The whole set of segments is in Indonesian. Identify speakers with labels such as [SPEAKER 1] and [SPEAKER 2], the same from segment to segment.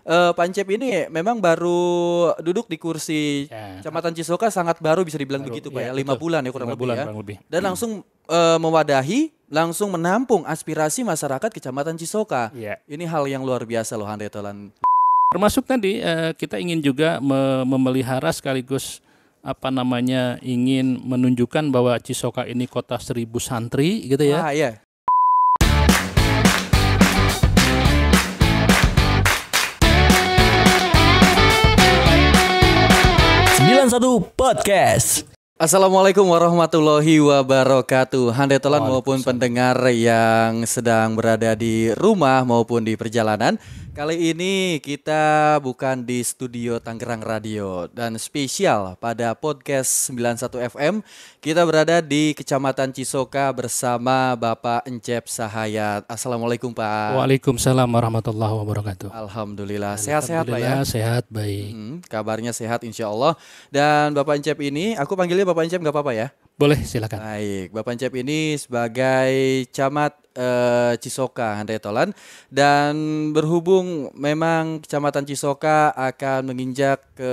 [SPEAKER 1] Pak Encep ini memang baru duduk di kursi Kecamatan Cisoka, sangat baru bisa dibilang begitu Pak ya, 5 bulan ya kurang lebih ya. Dan langsung mewadahi, langsung menampung aspirasi masyarakat Kecamatan Cisoka. Ini hal yang luar biasa loh Handre Tolan.
[SPEAKER 2] Termasuk tadi kita ingin juga memelihara sekaligus ingin menunjukkan bahwa Cisoka ini kota 1000 santri gitu ya.
[SPEAKER 1] Iya.
[SPEAKER 3] 91 Podcast.
[SPEAKER 1] Assalamualaikum warahmatullahi wabarakatuh. Handre Tolan maupun pendengar yang sedang berada di rumah maupun di perjalanan. Kali ini kita bukan di studio Tangerang Radio dan spesial pada podcast 91 FM. Kita berada di Kecamatan Cisoka bersama Bapak Encep Sahayat. Assalamualaikum Pak.
[SPEAKER 2] Waalaikumsalam warahmatullahi wabarakatuh.
[SPEAKER 1] Alhamdulillah. Sehat-sehat Pak ya?
[SPEAKER 2] Sehat, baik.
[SPEAKER 1] Kabarnya sehat insya Allah. Dan Bapak Encep ini, aku panggilnya Bapak Encep gak apa-apa ya?
[SPEAKER 2] Boleh, silakan.
[SPEAKER 1] Baik, Bapak Encep ini sebagai camat Cisoka Handre Tolan, dan berhubung memang Kecamatan Cisoka akan menginjak ke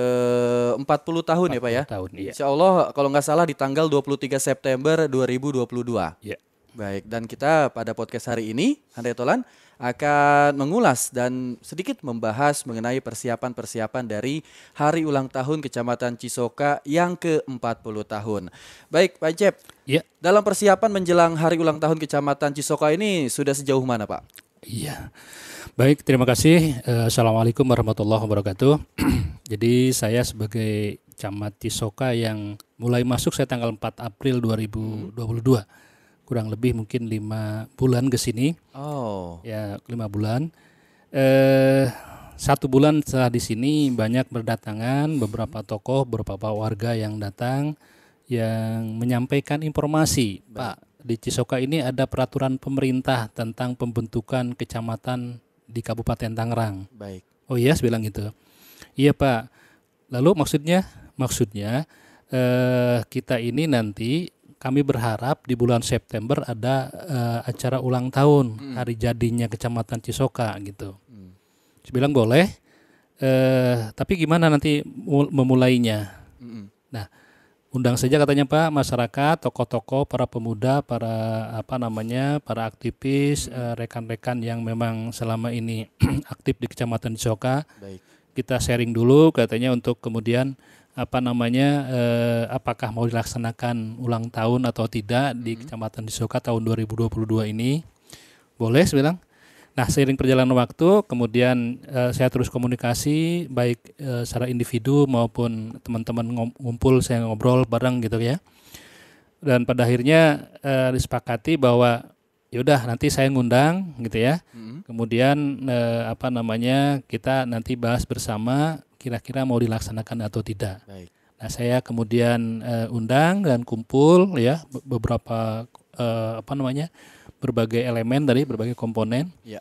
[SPEAKER 1] 40 tahun ya Pak ya?
[SPEAKER 2] Tahun, iya.
[SPEAKER 1] Insya Allah kalau nggak salah di tanggal 23 September 2022.
[SPEAKER 2] Iya.
[SPEAKER 1] Baik, dan kita pada podcast hari ini Handre Tolan akan mengulas dan sedikit membahas mengenai persiapan-persiapan dari hari ulang tahun Kecamatan Cisoka yang ke-40 tahun. Baik Pak Encep, dalam persiapan menjelang hari ulang tahun Kecamatan Cisoka ini sudah sejauh mana Pak?
[SPEAKER 2] Iya, baik, terima kasih. Assalamualaikum warahmatullahi wabarakatuh. Jadi saya sebagai camat Cisoka yang mulai masuk saya tanggal 4 April 2022. Kurang lebih mungkin 5 bulan ke sini. Ya 5 bulan. 1 bulan setelah di sini banyak berdatangan beberapa tokoh, beberapa warga yang datang yang menyampaikan informasi. Pak, di Cisoka ini ada peraturan pemerintah tentang pembentukan kecamatan di Kabupaten Tangerang.
[SPEAKER 1] Baik.
[SPEAKER 2] Oh iya, bilang gitu. Iya Pak. Lalu maksudnya kita ini nanti kami berharap di bulan September ada acara ulang tahun hari jadinya Kecamatan Cisoka gitu. Saya bilang boleh, tapi gimana nanti memulainya? Nah, undang saja katanya Pak masyarakat, tokoh-tokoh, para pemuda, para para aktivis, rekan-rekan yang memang selama ini aktif di Kecamatan Cisoka.
[SPEAKER 1] Baik.
[SPEAKER 2] Kita sharing dulu katanya untuk kemudian apakah mau dilaksanakan ulang tahun atau tidak di Kecamatan Cisoka tahun 2022 ini. Boleh, saya bilang. Nah, seiring perjalanan waktu, kemudian saya terus komunikasi baik secara individu maupun teman-teman ngumpul, saya ngobrol bareng gitu ya. Dan pada akhirnya disepakati bahwa yaudah nanti saya ngundang gitu ya. Kemudian kita nanti bahas bersama kira-kira mau dilaksanakan atau tidak.
[SPEAKER 1] Baik.
[SPEAKER 2] Nah, saya kemudian undang dan kumpul ya beberapa berbagai elemen dari berbagai komponen.
[SPEAKER 1] Ya.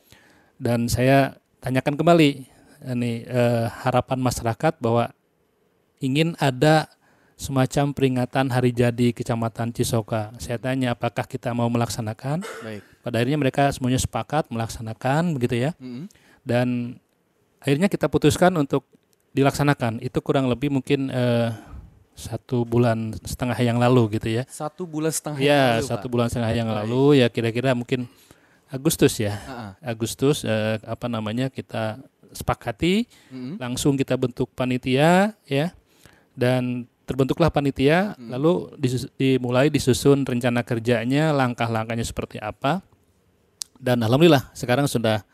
[SPEAKER 2] Dan saya tanyakan kembali harapan masyarakat bahwa ingin ada semacam peringatan hari jadi Kecamatan Cisoka. Saya tanya apakah kita mau melaksanakan.
[SPEAKER 1] Baik.
[SPEAKER 2] Pada akhirnya mereka semuanya sepakat melaksanakan begitu ya. Dan akhirnya kita putuskan untuk dilaksanakan. Itu kurang lebih mungkin 1,5 bulan yang lalu gitu ya.
[SPEAKER 1] 1,5 bulan
[SPEAKER 2] ya,
[SPEAKER 1] yang lalu.
[SPEAKER 2] 1,5 bulan yang lalu ya, kira-kira mungkin Agustus ya. Agustus kita sepakati, langsung kita bentuk panitia ya. Dan terbentuklah panitia, lalu dimulai disusun rencana kerjanya, langkah-langkahnya seperti apa. Dan alhamdulillah sekarang sudah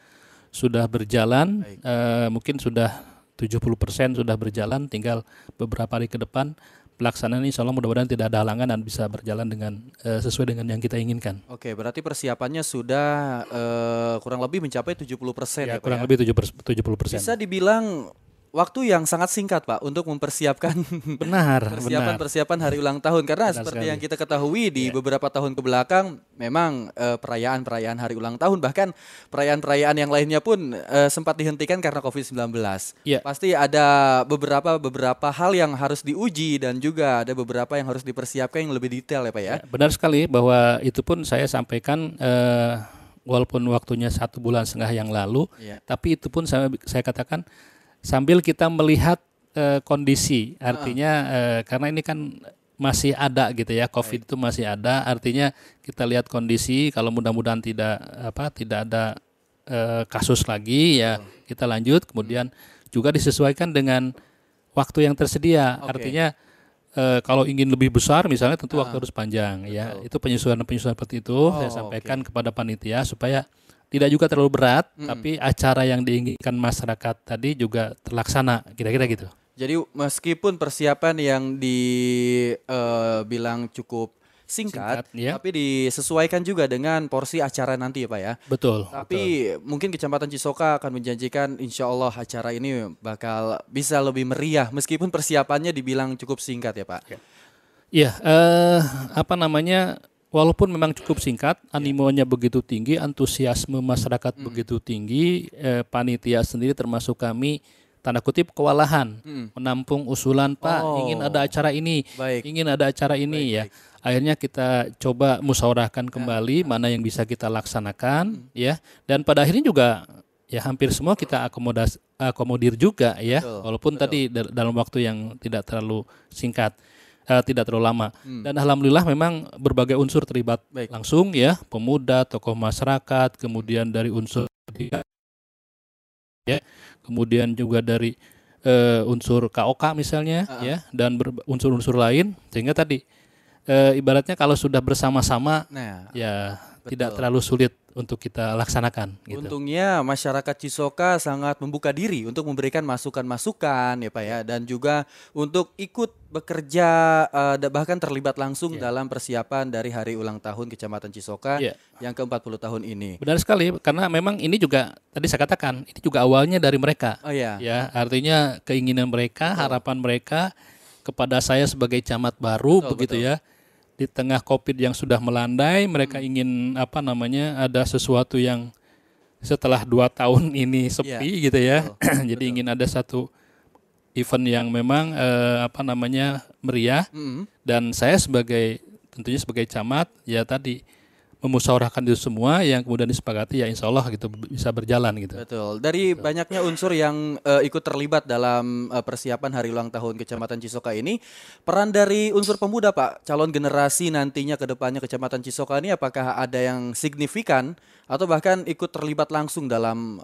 [SPEAKER 2] berjalan, mungkin sudah 70% sudah berjalan, tinggal beberapa hari ke depan pelaksanaan insya Allah mudah-mudahan tidak ada halangan dan bisa berjalan dengan sesuai dengan yang kita inginkan.
[SPEAKER 1] Oke, berarti persiapannya sudah kurang lebih mencapai 70% ya Pak
[SPEAKER 2] kurang
[SPEAKER 1] ya?
[SPEAKER 2] lebih 70%.
[SPEAKER 1] Bisa dibilang waktu yang sangat singkat Pak untuk mempersiapkan persiapan hari ulang tahun, karena seperti yang kita ketahui di beberapa tahun kebelakang memang perayaan hari ulang tahun, bahkan perayaan yang lainnya pun sempat dihentikan karena COVID-19. Pasti ada beberapa hal yang harus diuji dan juga ada beberapa yang harus dipersiapkan yang lebih detail ya Pak ya.
[SPEAKER 2] Benar sekali bahwa itu pun saya sampaikan walaupun waktunya 1,5 bulan yang lalu,
[SPEAKER 1] Iya.
[SPEAKER 2] tapi itu pun saya katakan sambil kita melihat kondisi, artinya karena ini kan masih ada gitu ya, COVID itu masih ada, artinya kita lihat kondisi, kalau mudah-mudahan tidak ada kasus lagi ya kita lanjut, kemudian juga disesuaikan dengan waktu yang tersedia, artinya kalau ingin lebih besar misalnya tentu waktu harus panjang ya, itu penyesuaian seperti itu saya sampaikan kepada panitia supaya tidak juga terlalu berat, tapi acara yang diinginkan masyarakat tadi juga terlaksana, kira-kira gitu.
[SPEAKER 1] Jadi meskipun persiapan yang dibilang cukup singkat,
[SPEAKER 2] ya.
[SPEAKER 1] tapi disesuaikan juga dengan porsi acara nanti ya Pak ya.
[SPEAKER 2] Betul.
[SPEAKER 1] Tapi mungkin Kecamatan Cisoka akan menjanjikan insya Allah acara ini bakal bisa lebih meriah meskipun persiapannya dibilang cukup singkat ya Pak.
[SPEAKER 2] Iya, walaupun memang cukup singkat, animonya begitu tinggi, antusiasme masyarakat begitu tinggi, panitia sendiri termasuk kami tanda kutip kewalahan menampung usulan Pak ingin ada acara ini, ingin ada acara ini ya. Akhirnya kita coba musyawarahkan kembali mana yang bisa kita laksanakan ya, dan pada akhirnya juga ya hampir semua kita akomodir juga ya, walaupun tadi dalam waktu yang tidak terlalu singkat. Tidak terlalu lama dan alhamdulillah memang berbagai unsur terlibat langsung ya, pemuda, tokoh masyarakat, kemudian dari unsur ya, kemudian juga dari unsur KOK misalnya ya, dan unsur-unsur lain, sehingga tadi ibaratnya kalau sudah bersama-sama ya tidak terlalu sulit untuk kita laksanakan gitu.
[SPEAKER 1] Untungnya masyarakat Cisoka sangat membuka diri untuk memberikan masukan-masukan ya Pak ya, dan juga untuk ikut bekerja bahkan terlibat langsung dalam persiapan dari hari ulang tahun Kecamatan Cisoka yang ke-40 tahun ini.
[SPEAKER 2] Benar sekali, karena memang ini juga tadi saya katakan ini juga awalnya dari mereka. Ya, artinya keinginan mereka, harapan mereka kepada saya sebagai camat baru begitu ya. Di tengah COVID yang sudah melandai, mereka ingin ada sesuatu yang setelah 2 tahun ini sepi gitu ya. Jadi ingin ada satu event yang memang meriah. Dan saya tentunya sebagai camat ya tadi memusyawarahkan itu semua yang kemudian disepakati ya insya Allah gitu bisa berjalan gitu.
[SPEAKER 1] Betul. Dari banyaknya unsur yang ikut terlibat dalam persiapan hari ulang tahun Kecamatan Cisoka ini, peran dari unsur pemuda Pak, calon generasi nantinya ke depannya Kecamatan Cisoka ini apakah ada yang signifikan atau bahkan ikut terlibat langsung dalam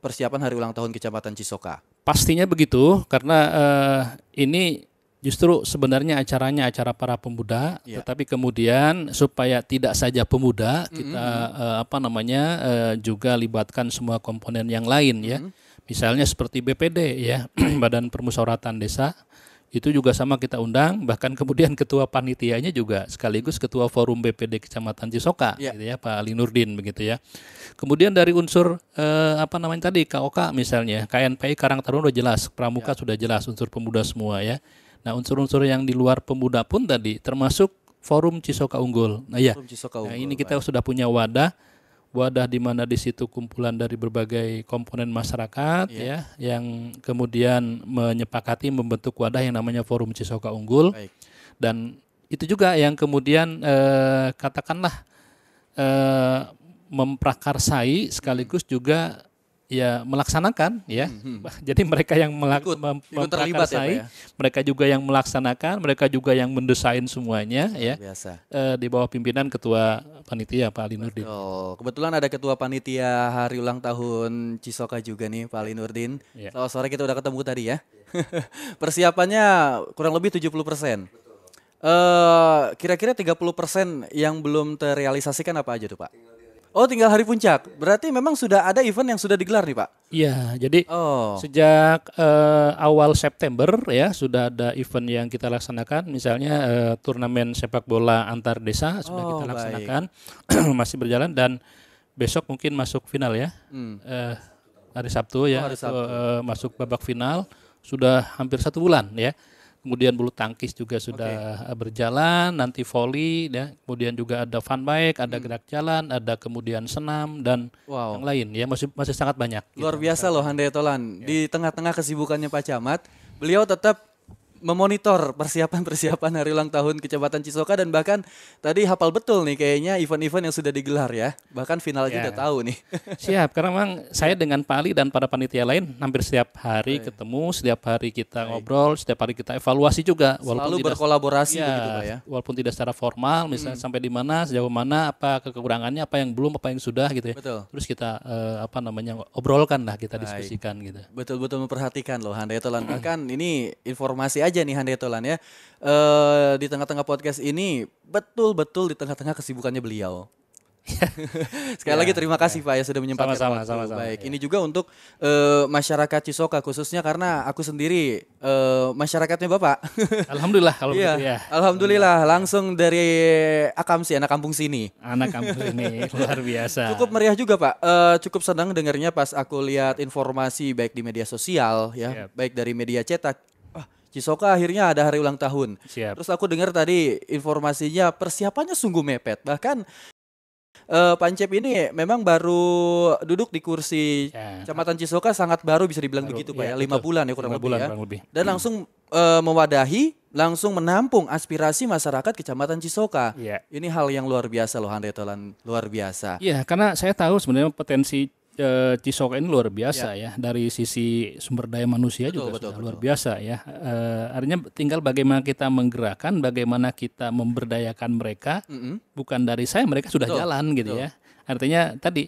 [SPEAKER 1] persiapan hari ulang tahun Kecamatan Cisoka?
[SPEAKER 2] Pastinya begitu, karena ini justru sebenarnya acaranya acara para pemuda, tetapi kemudian supaya tidak saja pemuda, kita juga libatkan semua komponen yang lain ya. Misalnya seperti BPD ya, Badan Permusyawaratan Desa, itu juga sama kita undang, bahkan kemudian ketua panitianya juga sekaligus ketua forum BPD Kecamatan Cisoka gitu ya, Pak Ali Nurdin begitu ya. Kemudian dari unsur tadi KOK misalnya, KNPI Karang Taruna sudah jelas, Pramuka sudah jelas unsur pemuda semua ya. Nah, unsur-unsur yang di luar pemuda pun tadi termasuk Forum Cisoka Unggul. Nah, ini kita sudah punya wadah di mana di situ kumpulan dari berbagai komponen masyarakat ya yang kemudian menyepakati membentuk wadah yang namanya Forum Cisoka Unggul. Dan itu juga yang kemudian katakanlah memprakarsai sekaligus juga ya melaksanakan ya. Jadi mereka yang memprakarsai, mereka juga yang melaksanakan, mereka juga yang mendesain semuanya ya. Di bawah pimpinan ketua panitia Pak Ali Nurdin.
[SPEAKER 1] Kebetulan ada ketua panitia hari ulang tahun Cisoka juga nih Pak Ali Nurdin. Selamat sore, kita udah ketemu tadi ya. Persiapannya kurang lebih 70%. Kira-kira 30% yang belum terrealisasikan apa aja tuh Pak? Oh, tinggal hari puncak. Berarti memang sudah ada event yang sudah digelar nih Pak?
[SPEAKER 2] Iya, jadi sejak awal September ya sudah ada event yang kita laksanakan. Misalnya turnamen sepak bola antar desa sudah kita laksanakan. Masih berjalan dan besok mungkin masuk final ya. Hari Sabtu ya, masuk babak final. Sudah hampir 1 bulan ya. Kemudian bulu tangkis juga sudah berjalan, nanti volley, ya. Kemudian juga ada fun bike, ada gerak jalan, ada kemudian senam dan yang lain ya, masih sangat banyak.
[SPEAKER 1] Luar biasa loh Handayatolan. Di tengah-tengah kesibukannya Pak Camat, beliau tetap memonitor persiapan hari ulang tahun Kecamatan Cisoka dan bahkan tadi hafal betul nih kayaknya event-event yang sudah digelar ya. Bahkan final aja
[SPEAKER 2] Ya.
[SPEAKER 1] udah tahu nih.
[SPEAKER 2] Siap, karena memang saya dengan Pak Ali dan para panitia lain hampir setiap hari ketemu, setiap hari kita ngobrol, setiap hari kita evaluasi juga.
[SPEAKER 1] Selalu berkolaborasi
[SPEAKER 2] ya,
[SPEAKER 1] begitu Pak ya.
[SPEAKER 2] walaupun tidak secara formal, misalnya sampai di mana, sejauh mana, apa kekurangannya, apa yang belum, apa yang sudah gitu ya.
[SPEAKER 1] Betul.
[SPEAKER 2] Terus kita obrolkan lah, kita diskusikan gitu.
[SPEAKER 1] Betul-betul memperhatikan loh Handai Tolan. Bahkan ini informasi aja nih Handai Tolan ya. Di tengah-tengah podcast ini betul-betul di tengah-tengah kesibukannya beliau. Sekali lagi terima kasih Pak ya sudah menyempatkan waktu.
[SPEAKER 2] Sama-sama,
[SPEAKER 1] Baik, ini juga untuk masyarakat Cisoka khususnya karena aku sendiri masyarakatnya Bapak.
[SPEAKER 2] Alhamdulillah kalau
[SPEAKER 1] Iya,
[SPEAKER 2] begitu ya.
[SPEAKER 1] Alhamdulillah langsung dari Akamsi anak kampung sini.
[SPEAKER 2] Anak kampus ini luar biasa.
[SPEAKER 1] Cukup meriah juga Pak. Cukup senang dengarnya pas aku lihat informasi baik di media sosial ya,
[SPEAKER 2] Siap.
[SPEAKER 1] baik dari media cetak. Cisoka akhirnya ada hari ulang tahun.
[SPEAKER 2] Siap.
[SPEAKER 1] Terus aku dengar tadi informasinya persiapannya sungguh mepet. Bahkan Pancep ini memang baru duduk di kursi
[SPEAKER 2] Ya.
[SPEAKER 1] Kecamatan Cisoka sangat baru bisa dibilang begitu Pak ya. 5
[SPEAKER 2] betul.
[SPEAKER 1] bulan ya kurang
[SPEAKER 2] 5
[SPEAKER 1] lebih
[SPEAKER 2] bulan
[SPEAKER 1] ya.
[SPEAKER 2] kurang lebih.
[SPEAKER 1] Dan langsung mewadahi, langsung menampung aspirasi masyarakat Kecamatan Cisoka.
[SPEAKER 2] Iya.
[SPEAKER 1] Ini hal yang luar biasa loh Handai Tolan, luar biasa.
[SPEAKER 2] Iya, karena saya tahu sebenarnya potensi Cisoka ini luar biasa ya dari sisi sumber daya manusia juga sudah luar biasa ya. Artinya tinggal bagaimana kita menggerakkan, bagaimana kita memberdayakan mereka. Bukan dari saya, mereka sudah jalan gitu ya. Artinya tadi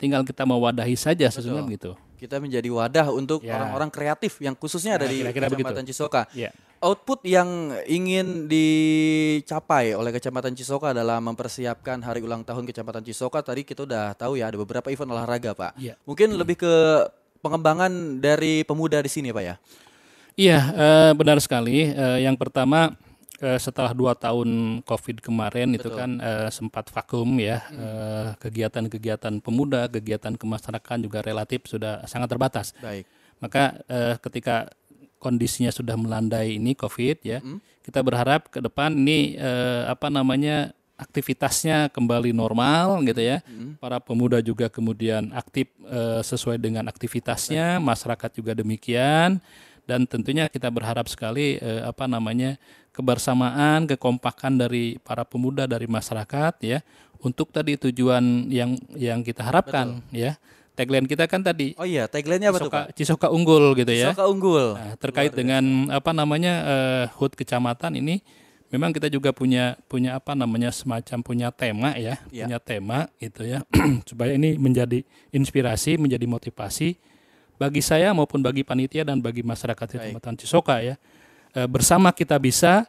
[SPEAKER 2] tinggal kita mewadahi saja sesungguhnya gitu.
[SPEAKER 1] Kita menjadi wadah untuk orang-orang kreatif yang khususnya ada di
[SPEAKER 2] kira-kira
[SPEAKER 1] Kecamatan Cisoka.
[SPEAKER 2] Ya.
[SPEAKER 1] Output yang ingin dicapai oleh Kecamatan Cisoka dalam mempersiapkan hari ulang tahun Kecamatan Cisoka tadi kita udah tahu ya ada beberapa event olahraga Pak.
[SPEAKER 2] Iya.
[SPEAKER 1] Mungkin lebih ke pengembangan dari pemuda di sini Pak ya.
[SPEAKER 2] Iya, benar sekali. Yang pertama setelah 2 tahun COVID kemarin itu kan sempat vakum ya, kegiatan-kegiatan pemuda, kegiatan kemasyarakatan juga relatif sudah sangat terbatas.
[SPEAKER 1] Baik.
[SPEAKER 2] Maka ketika kondisinya sudah melandai ini COVID ya, kita berharap ke depan ini aktivitasnya kembali normal gitu ya. Para pemuda juga kemudian aktif sesuai dengan aktivitasnya, masyarakat juga demikian. Dan tentunya kita berharap sekali kebersamaan, kekompakan dari para pemuda, dari masyarakat ya, untuk tadi tujuan yang kita harapkan ya. Tagline kita kan tadi.
[SPEAKER 1] Oh iya, tagline-nya apa tuh Pak?
[SPEAKER 2] Cisoka unggul gitu ya.
[SPEAKER 1] Cisoka unggul.
[SPEAKER 2] Nah, terkait dengan HUT kecamatan ini, memang kita juga punya semacam punya tema ya, punya tema gitu ya, supaya ini menjadi inspirasi, menjadi motivasi bagi saya maupun bagi panitia dan bagi masyarakat Kecamatan Cisoka ya. Bersama kita bisa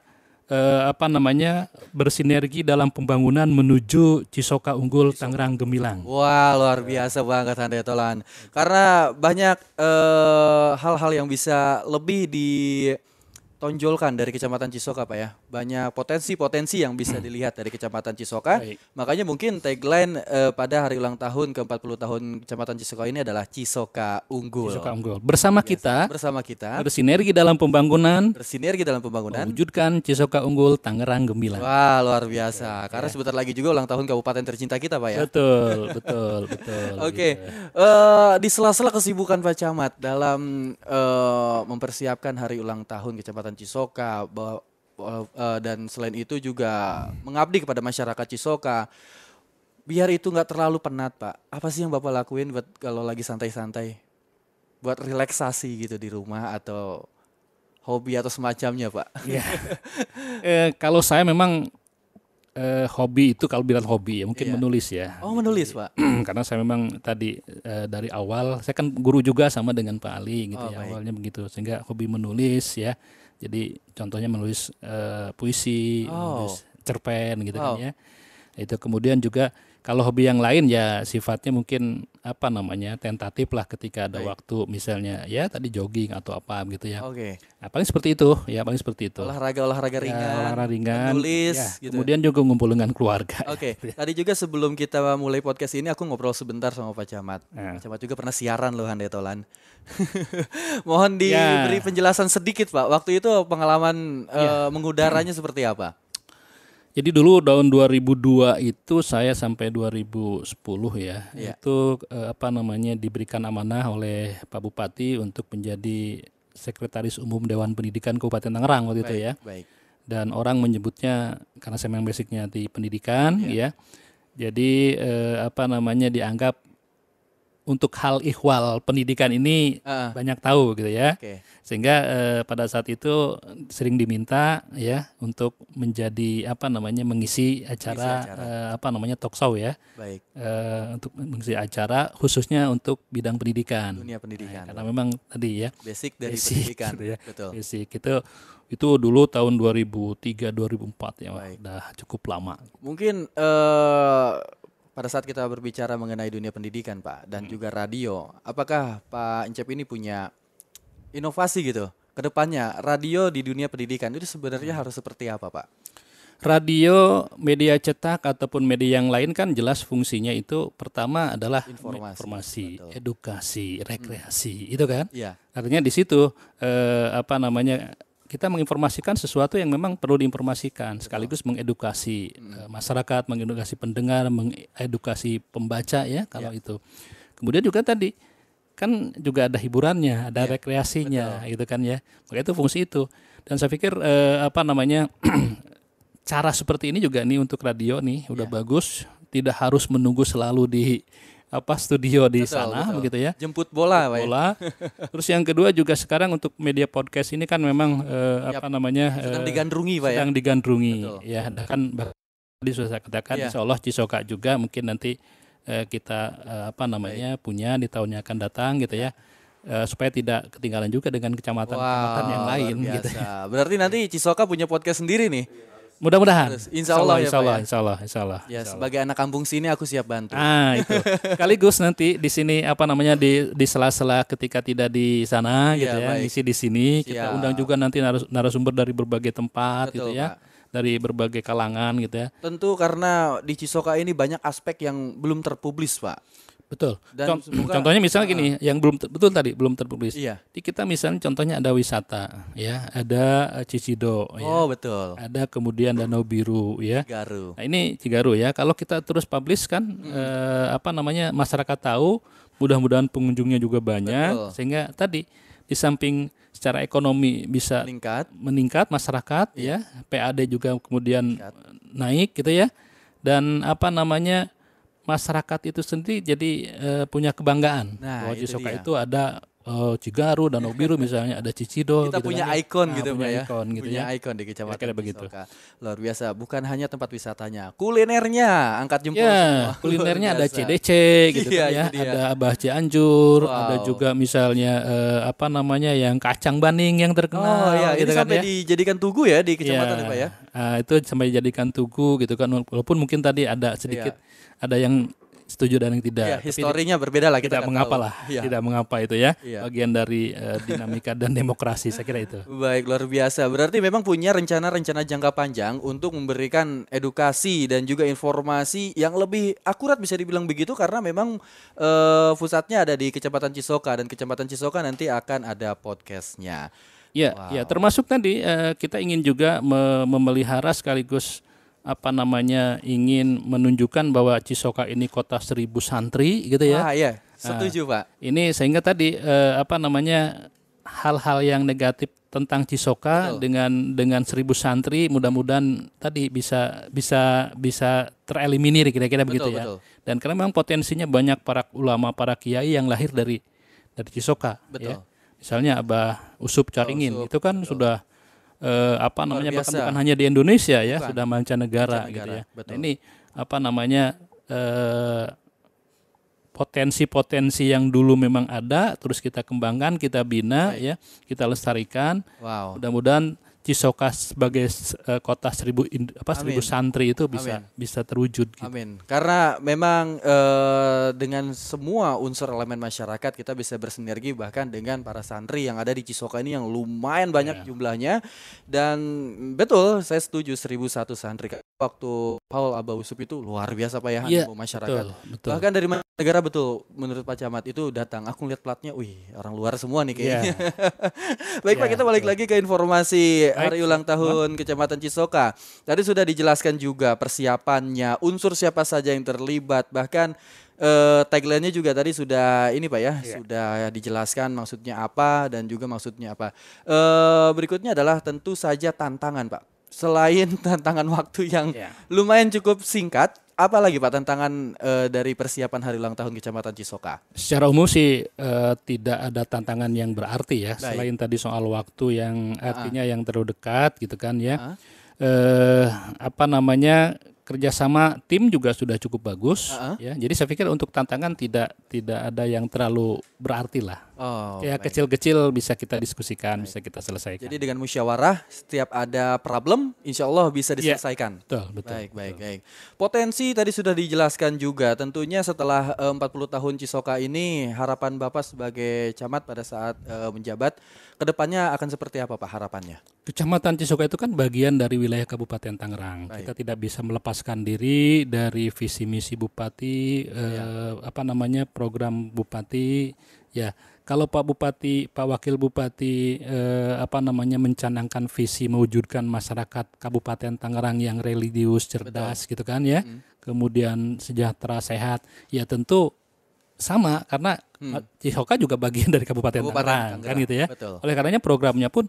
[SPEAKER 2] bersinergi dalam pembangunan menuju Cisoka unggul Tangerang Gemilang.
[SPEAKER 1] Wah, luar biasa banget Handai Tolan. Karena banyak hal-hal yang bisa lebih ditonjolkan dari Kecamatan Cisoka Pak ya. Banyak potensi-potensi yang bisa dilihat dari Kecamatan Cisoka.
[SPEAKER 2] Baik.
[SPEAKER 1] Makanya mungkin tagline pada hari ulang tahun ke-40 tahun Kecamatan Cisoka ini adalah Cisoka Unggul.
[SPEAKER 2] Cisoka unggul. Bersama kita
[SPEAKER 1] Bersama kita
[SPEAKER 2] bersinergi dalam pembangunan
[SPEAKER 1] bersinergi dalam pembangunan.
[SPEAKER 2] mewujudkan Cisoka unggul Tangerang Gemilang.
[SPEAKER 1] Wah, luar biasa. Karena sebentar lagi juga ulang tahun kabupaten tercinta kita Pak ya.
[SPEAKER 2] Betul.
[SPEAKER 1] Oke, di sela-sela kesibukan Pak Camat dalam mempersiapkan hari ulang tahun Kecamatan Cisoka dan selain itu juga mengabdi kepada masyarakat Cisoka, biar itu nggak terlalu penat Pak. Apa sih yang Bapak lakuin buat kalau lagi santai-santai, buat relaksasi gitu di rumah atau hobi atau semacamnya Pak?
[SPEAKER 2] Ya. Kalau saya memang hobi itu kalau bilang hobi ya mungkin menulis ya.
[SPEAKER 1] Oh, menulis Pak.
[SPEAKER 2] Karena saya memang tadi dari awal saya kan guru juga sama dengan Pak Ali gitu ya,
[SPEAKER 1] baik.
[SPEAKER 2] awalnya begitu sehingga hobi menulis ya. Jadi contohnya menulis puisi, menulis cerpen gitu kan ya. Itu kemudian juga kalau hobi yang lain ya sifatnya mungkin tentatif lah ketika ada waktu misalnya ya tadi jogging atau apa gitu ya.
[SPEAKER 1] Oke.
[SPEAKER 2] Nah, paling seperti itu ya, paling seperti itu.
[SPEAKER 1] Olahraga
[SPEAKER 2] Ya,
[SPEAKER 1] ringan,
[SPEAKER 2] olahraga ringan,
[SPEAKER 1] menulis
[SPEAKER 2] ya,
[SPEAKER 1] gitu.
[SPEAKER 2] kemudian juga ngumpul dengan keluarga.
[SPEAKER 1] Oke, tadi juga sebelum kita mulai podcast ini aku ngobrol sebentar sama Pak Camat.
[SPEAKER 2] Nah.
[SPEAKER 1] Pak Camat juga pernah siaran loh Handai Tolan. Mohon diberi penjelasan sedikit Pak. Waktu itu pengalaman mengudaranya seperti apa?
[SPEAKER 2] Jadi dulu tahun 2002 itu saya sampai 2010 ya, itu diberikan amanah oleh Pak Bupati untuk menjadi Sekretaris Umum Dewan Pendidikan Kabupaten Tangerang waktu itu ya.
[SPEAKER 1] Baik.
[SPEAKER 2] Dan orang menyebutnya karena saya memang basicnya di pendidikan ya. Jadi dianggap untuk hal ihwal pendidikan ini banyak tahu gitu ya. Sehingga pada saat itu sering diminta ya untuk menjadi mengisi acara talk show ya.
[SPEAKER 1] Baik.
[SPEAKER 2] Untuk mengisi acara khususnya untuk bidang pendidikan.
[SPEAKER 1] Dunia pendidikan.
[SPEAKER 2] Karena memang tadi ya
[SPEAKER 1] basic dari pendidikan.
[SPEAKER 2] Gitu ya.
[SPEAKER 1] Betul.
[SPEAKER 2] Basic itu dulu tahun 2003 2004 ya. Udah cukup lama.
[SPEAKER 1] Mungkin pada saat kita berbicara mengenai dunia pendidikan Pak dan juga radio, apakah Pak Encep ini punya inovasi gitu ke depannya radio di dunia pendidikan itu sebenarnya harus seperti apa Pak?
[SPEAKER 2] Radio, media cetak ataupun media yang lain kan jelas fungsinya itu pertama adalah informasi, edukasi, rekreasi, itu kan?
[SPEAKER 1] Iya.
[SPEAKER 2] Artinya di situ kita menginformasikan sesuatu yang memang perlu diinformasikan, sekaligus mengedukasi masyarakat, mengedukasi pendengar, mengedukasi pembaca ya kalau itu. Kemudian juga tadi kan juga ada hiburannya, ada rekreasinya, gitu kan ya. Maka itu fungsi itu. Dan saya pikir cara seperti ini juga nih untuk radio nih udah bagus, tidak harus menunggu selalu di studio di sana begitu ya.
[SPEAKER 1] Jemput bola.
[SPEAKER 2] Terus yang kedua juga sekarang untuk media podcast ini kan memang
[SPEAKER 1] sedang digandrungi Pak ya.
[SPEAKER 2] Sedang digandrungi ya. Kan tadi sudah saya katakan insya Allah Cisoka juga mungkin nanti kita punya di tahun yang akan datang gitu ya. Supaya tidak ketinggalan juga dengan kecamatan-kecamatan yang lain gitu.
[SPEAKER 1] Berarti nanti Cisoka punya podcast sendiri nih.
[SPEAKER 2] Mudah-mudahan.
[SPEAKER 1] Insya Allah.
[SPEAKER 2] Insya Allah.
[SPEAKER 1] Ya, sebagai anak kampung sini aku siap bantu.
[SPEAKER 2] Itu. Sekaligus nanti di sini di sela-sela ketika tidak di sana gitu ya, ngisi di sini. Kita undang juga nanti narasumber dari berbagai tempat gitu ya. Pak. Dari berbagai kalangan gitu ya.
[SPEAKER 1] Tentu karena di Cisoka ini banyak aspek yang belum terpublis, Pak.
[SPEAKER 2] Betul. Contohnya misalnya gini, yang belum terpublis.
[SPEAKER 1] Iya.
[SPEAKER 2] Di kita misalnya contohnya ada wisata, ya, ada Cicido,
[SPEAKER 1] ya. Betul.
[SPEAKER 2] Ada kemudian Danau Biru, ya.
[SPEAKER 1] Cigaru.
[SPEAKER 2] Nah, ini Cigaru ya. Kalau kita terus publish kan, masyarakat tahu, mudah-mudahan pengunjungnya juga banyak, sehingga tadi di samping secara ekonomi bisa meningkat masyarakat, ya, PAD juga kemudian naik, gitu ya, dan masyarakat itu sendiri jadi punya kebanggaan bahwa Cisoka itu ada Cigaru, Danau Biru misalnya, ada Cicido.
[SPEAKER 1] Kita
[SPEAKER 2] gitu
[SPEAKER 1] punya
[SPEAKER 2] kan,
[SPEAKER 1] ikon gitu
[SPEAKER 2] punya
[SPEAKER 1] Pak ya.
[SPEAKER 2] Ikon, gitu
[SPEAKER 1] punya
[SPEAKER 2] ya.
[SPEAKER 1] ikon di Kecamatan
[SPEAKER 2] begitu.
[SPEAKER 1] Cisoka. Luar biasa, bukan hanya tempat wisatanya, kulinernya angkat jempol
[SPEAKER 2] semua. Kulinernya ada CDC gitu kan ya, ada Abah Cianjur, ada juga misalnya yang kacang baning yang terkenal.
[SPEAKER 1] Gitu ini kan sampai dijadikan tugu ya di kecamatan Pak ya.
[SPEAKER 2] Itu sampai dijadikan tugu gitu kan, walaupun mungkin tadi ada sedikit ada yang setuju dan yang tidak.
[SPEAKER 1] Historinya berbeda lah, kita
[SPEAKER 2] tidak mengapa lah, tidak mengapa itu ya. Bagian dari dinamika dan demokrasi, saya kira itu.
[SPEAKER 1] Baik, luar biasa. Berarti memang punya rencana-rencana jangka panjang untuk memberikan edukasi dan juga informasi yang lebih akurat bisa dibilang begitu, karena memang pusatnya ada di Kecamatan Cisoka, dan Kecamatan Cisoka nanti akan ada podcastnya.
[SPEAKER 2] Ya, termasuk tadi kita ingin juga memelihara sekaligus ingin menunjukkan bahwa Cisoka ini kota 1000 santri gitu ya.
[SPEAKER 1] Setuju Pak.
[SPEAKER 2] Ini sehingga tadi hal-hal yang negatif tentang Cisoka dengan 1000 santri mudah-mudahan tadi bisa tereliminir kira-kira begitu ya. Dan karena memang potensinya banyak para ulama, para kiai yang lahir dari Cisoka. Ya. Misalnya Abah Usup Caringin itu kan sudah bukan hanya di Indonesia ya, sudah mancanegara gitu ya. Nah, ini potensi-potensi yang dulu memang ada, terus kita kembangkan, kita bina ya, kita lestarikan. Mudah-mudahan Cisoka sebagai kota 1000 santri itu bisa terwujud. Gitu.
[SPEAKER 1] Amin. Karena memang dengan semua unsur elemen masyarakat kita bisa bersinergi, bahkan dengan para santri yang ada di Cisoka ini yang lumayan banyak jumlahnya. Dan betul, saya setuju 1001 santri. Waktu Paul Abah Usup itu luar biasa Pak ya, masyarakat.
[SPEAKER 2] Betul.
[SPEAKER 1] Bahkan dari negara menurut Pak Camat itu datang. Aku lihat platnya, orang luar semua nih kayaknya. Baik Pak, kita balik lagi ke informasi hari ulang tahun Kecamatan Cisoka. Tadi sudah dijelaskan juga persiapannya, unsur siapa saja yang terlibat, bahkan tagline-nya juga tadi sudah ini Pak ya, sudah dijelaskan maksudnya apa dan juga maksudnya apa. Berikutnya adalah tentu saja tantangan Pak. Selain tantangan waktu yang lumayan cukup singkat, apa lagi Pak tantangan dari persiapan hari ulang tahun Kecamatan Cisoka?
[SPEAKER 2] Secara umum sih tidak ada tantangan yang berarti ya.
[SPEAKER 1] Baik.
[SPEAKER 2] Selain tadi soal waktu yang artinya yang terlalu dekat gitu kan ya. Apa namanya, kerjasama tim juga sudah cukup bagus ya. Jadi saya pikir untuk tantangan tidak ada yang terlalu berarti lah. Ya
[SPEAKER 1] Baik.
[SPEAKER 2] kecil-kecil bisa kita diskusikan, bisa kita selesaikan.
[SPEAKER 1] Jadi dengan musyawarah setiap ada problem insya Allah bisa diselesaikan.
[SPEAKER 2] Betul.
[SPEAKER 1] Baik. Potensi tadi sudah dijelaskan juga. Tentunya setelah 40 tahun Cisoka ini harapan Bapak sebagai camat pada saat menjabat kedepannya akan seperti apa Pak harapannya?
[SPEAKER 2] Kecamatan Cisoka itu kan bagian dari wilayah Kabupaten Tangerang.
[SPEAKER 1] Baik.
[SPEAKER 2] Kita tidak bisa melepaskan diri dari visi misi Bupati, apa namanya, program Bupati. Ya, kalau Pak Bupati, Pak Wakil Bupati, apa namanya, mencanangkan visi mewujudkan masyarakat Kabupaten Tangerang yang religius, cerdas, gitu kan ya, kemudian sejahtera, sehat, ya tentu sama karena Cisoka juga bagian dari Kabupaten Tangerang, kan gitu ya.
[SPEAKER 1] Betul.
[SPEAKER 2] Oleh karenanya programnya pun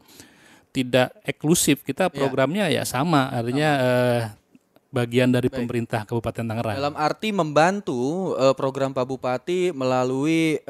[SPEAKER 2] tidak eksklusif, kita programnya ya sama, artinya bagian dari pemerintah Kabupaten Tangerang.
[SPEAKER 1] Dalam arti membantu program Pak Bupati melalui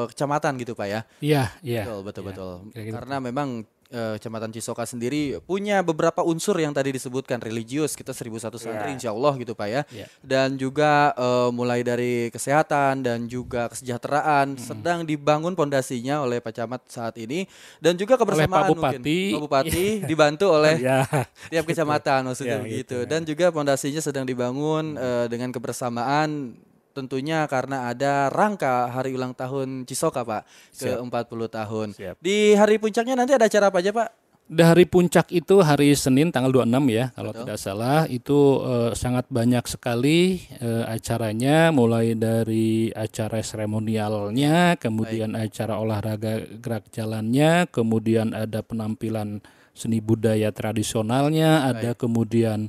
[SPEAKER 1] kecamatan gitu Pak ya?
[SPEAKER 2] Iya.
[SPEAKER 1] Betul.
[SPEAKER 2] Kira-kira
[SPEAKER 1] Karena memang Kecamatan Cisoka sendiri punya beberapa unsur yang tadi disebutkan religius, kita 1001 santri insya Allah gitu Pak ya. Dan juga mulai dari kesehatan dan juga kesejahteraan sedang dibangun pondasinya oleh Pak Camat saat ini dan juga kebersamaan
[SPEAKER 2] Pak Bupati.
[SPEAKER 1] mungkin Pak Bupati dibantu oleh
[SPEAKER 2] Ya.
[SPEAKER 1] tiap kecamatan maksudnya
[SPEAKER 2] Ya,
[SPEAKER 1] begitu.
[SPEAKER 2] gitu.
[SPEAKER 1] Dan juga pondasinya sedang dibangun dengan kebersamaan tentunya karena ada rangka hari ulang tahun Cisoka Pak ke 40 tahun.
[SPEAKER 2] Siap.
[SPEAKER 1] Di hari puncaknya nanti ada acara apa aja Pak?
[SPEAKER 2] Dari puncak itu hari Senin tanggal 26 ya, kalau tidak salah, itu sangat banyak sekali acaranya, mulai dari acara seremonialnya, kemudian acara olahraga gerak jalannya, kemudian ada penampilan seni budaya tradisionalnya, ada kemudian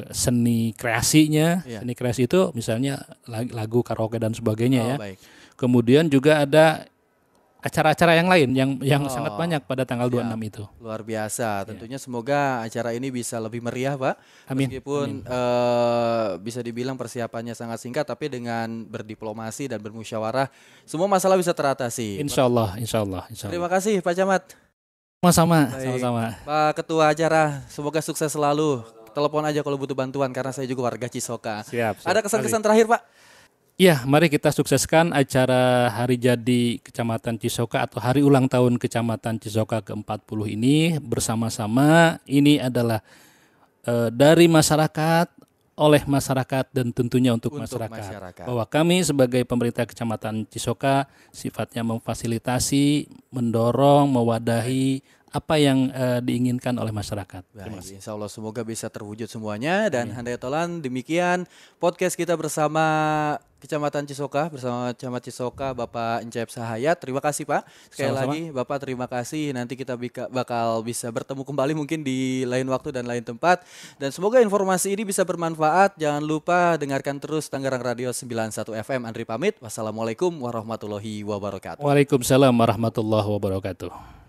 [SPEAKER 2] seni kreasinya. Seni kreasi itu misalnya lagu karaoke dan sebagainya ya.
[SPEAKER 1] Baik.
[SPEAKER 2] Kemudian juga ada acara-acara yang lain yang sangat banyak pada tanggal 26 itu.
[SPEAKER 1] Luar biasa. Tentunya semoga acara ini bisa lebih meriah Pak.
[SPEAKER 2] Amin.
[SPEAKER 1] Meskipun bisa dibilang persiapannya sangat singkat tapi dengan berdiplomasi dan bermusyawarah semua masalah bisa teratasi.
[SPEAKER 2] Insya Allah.
[SPEAKER 1] Terima kasih Pak Camat.
[SPEAKER 2] Sama-sama.
[SPEAKER 1] Pak Ketua acara, semoga sukses selalu. Telepon aja kalau butuh bantuan karena saya juga warga Cisoka.
[SPEAKER 2] Siap.
[SPEAKER 1] Ada kesan-kesan terakhir Pak?
[SPEAKER 2] Ya, mari kita sukseskan acara Hari Jadi Kecamatan Cisoka atau Hari Ulang Tahun Kecamatan Cisoka ke-40 ini bersama-sama. Ini adalah dari masyarakat, oleh masyarakat dan tentunya untuk masyarakat. Bahwa kami sebagai pemerintah Kecamatan Cisoka sifatnya memfasilitasi, mendorong, mewadahi apa yang diinginkan oleh masyarakat.
[SPEAKER 1] Baik, insya Allah semoga bisa terwujud semuanya. Dan handai tolan demikian podcast kita bersama Kecamatan Cisoka, bersama Camat Cisoka Bapak Encep Sahayat. Terima kasih Pak. Sekali lagi Bapak terima kasih. Nanti kita bakal bisa bertemu kembali mungkin di lain waktu dan lain tempat. Dan semoga informasi ini bisa bermanfaat. Jangan lupa dengarkan terus Tangerang Radio 91 FM. Andri pamit. Wassalamualaikum warahmatullahi wabarakatuh.
[SPEAKER 2] Waalaikumsalam warahmatullahi wabarakatuh.